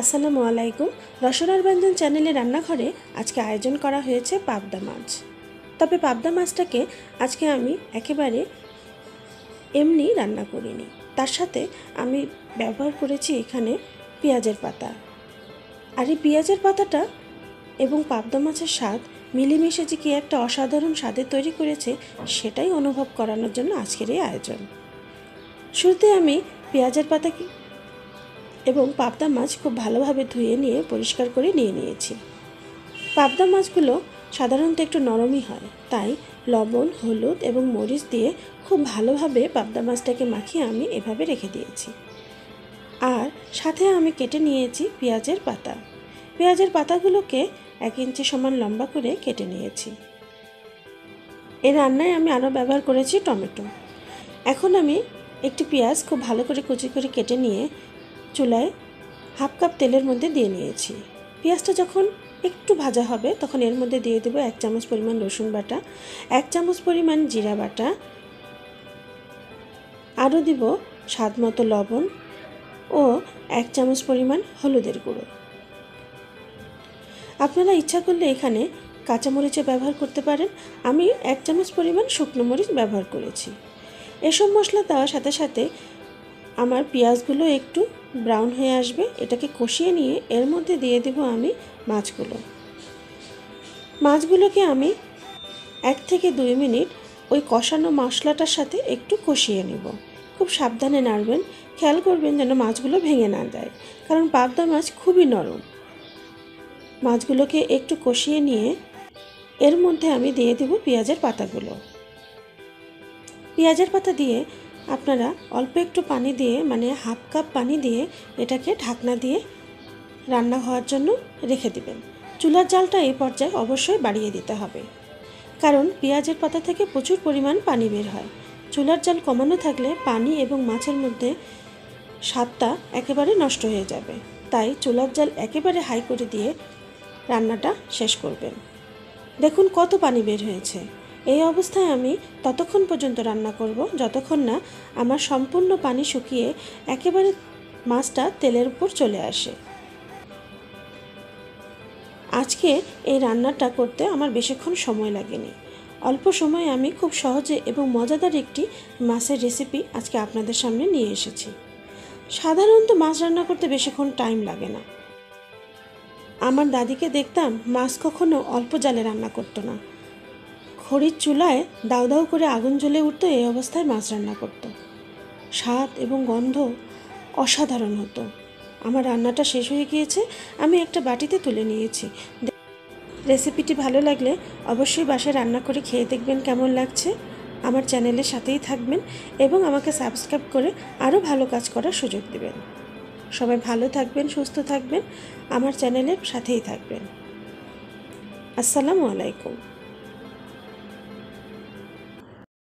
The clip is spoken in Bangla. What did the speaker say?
আসসালামু আলাইকুম। রসনার ব্যঞ্জন চ্যানেলে রান্নাঘরে আজকে আয়োজন করা হয়েছে পাবদা মাছ। তবে পাবদা মাছটাকে আজকে আমি একেবারে এমনি রান্না করিনি, তার সাথে আমি ব্যবহার করেছি এখানে পেঁয়াজের পাতা। আর এই পেঁয়াজের পাতাটা এবং পাবদা মাছের স্বাদ মিলেমিশে যে কি একটা অসাধারণ স্বাদে তৈরি করেছে, সেটাই অনুভব করানোর জন্য আজকের এই আয়োজন। শুরুতে আমি পেঁয়াজের পাতা এবং পাবদা মাছ খুব ভালোভাবে ধুয়ে নিয়ে পরিষ্কার করে নিয়ে নিয়েছি। পাবদা মাছগুলো সাধারণত একটু নরমই হয়, তাই লবণ, হলুদ এবং মরিচ দিয়ে খুব ভালোভাবে পাবদা মাছটাকে মাখিয়ে আমি এভাবে রেখে দিয়েছি। আর সাথে আমি কেটে নিয়েছি পেঁয়াজের পাতা। পেঁয়াজের পাতাগুলোকে 1 ইঞ্চি সমান লম্বা করে কেটে নিয়েছি। এই রান্নায় আমি আরও ব্যবহার করেছি টমেটো। এখন আমি একটি পেঁয়াজ খুব ভালো করে কুচি করে কেটে নিয়ে চুলায় 1/2 কাপ তেলের মধ্যে দিয়ে নিয়েছি। পেঁয়াজটা যখন একটু ভাজা হবে তখন এর মধ্যে দিয়ে দেবো 1 চামচ পরিমাণ রসুন বাটা, 1 চামচ পরিমাণ জিরা বাটা, আরও দিব স্বাদ মতো লবণ ও 1 চামচ পরিমাণ হলুদের গুঁড়ো। আপনারা ইচ্ছা করলে এখানে কাঁচামরিচও ব্যবহার করতে পারেন। আমি 1 চামচ পরিমাণ শুকনো মরিচ ব্যবহার করেছি। এসব মশলা দেওয়ার সাথে সাথে আমার পেঁয়াজগুলো একটু ব্রাউন হয়ে আসবে। এটাকে কষিয়ে নিয়ে এর মধ্যে দিয়ে দেব আমি মাছগুলোকে আমি 1 থেকে 2 মিনিট ওই কষানো মশলাটার সাথে একটু কষিয়ে নেব। খুব সাবধানে নাড়বেন, খেয়াল করবেন যেন মাছগুলো ভেঙে না যায়, কারণ পাবদা মাছ খুবই নরম। মাছগুলোকে একটু কষিয়ে নিয়ে এর মধ্যে আমি দিয়ে দেব পেঁয়াজের পাতাগুলো। পেঁয়াজের পাতা দিয়ে আপনারা অল্প একটু পানি দিয়ে, মানে 1/2 কাপ পানি দিয়ে এটাকে ঢাকনা দিয়ে রান্না হওয়ার জন্য রেখে দিবেন। চুলার জালটা এই পর্যায়ে অবশ্যই বাড়িয়ে দিতে হবে, কারণ পেঁয়াজের পাতা থেকে প্রচুর পরিমাণ পানি বের হয়। চুলার জাল কমানো থাকলে পানি এবং মাছের মধ্যে স্বাদটা একেবারে নষ্ট হয়ে যাবে। তাই চুলার জাল একেবারে হাই করে দিয়ে রান্নাটা শেষ করবেন। দেখুন কত পানি বের হয়েছে। এই অবস্থায় আমি ততক্ষণ পর্যন্ত রান্না করব যতক্ষণ না আমার সম্পূর্ণ পানি শুকিয়ে একেবারে মাছটা তেলের উপর চলে আসে। আজকে এই রান্নাটা করতে আমার বেশিক্ষণ সময় লাগেনি। অল্প সময়ে আমি খুব সহজে এবং মজাদার একটি মাছের রেসিপি আজকে আপনাদের সামনে নিয়ে এসেছি। সাধারণত মাছ রান্না করতে বেশিক্ষণ টাইম লাগে না। আমার দাদিকে দেখতাম মাছ কখনো অল্প জালে রান্না করতো না। খড়ির চুলায় দাউ দাউ করে আগুন জ্বলে উঠতো, এই অবস্থায় মাছ রান্না করত। স্বাদ এবং গন্ধ অসাধারণ হতো। আমার রান্নাটা শেষ হয়ে গিয়েছে, আমি একটা বাটিতে তুলে নিয়েছি। রেসিপিটি ভালো লাগলে অবশ্যই বাসায় রান্না করে খেয়ে দেখবেন কেমন লাগছে। আমার চ্যানেলের সাথেই থাকবেন এবং আমাকে সাবস্ক্রাইব করে আরও ভালো কাজ করার সুযোগ দেবেন। সবাই ভালো থাকবেন, সুস্থ থাকবেন, আমার চ্যানেলের সাথেই থাকবেন। আসসালামু আলাইকুম।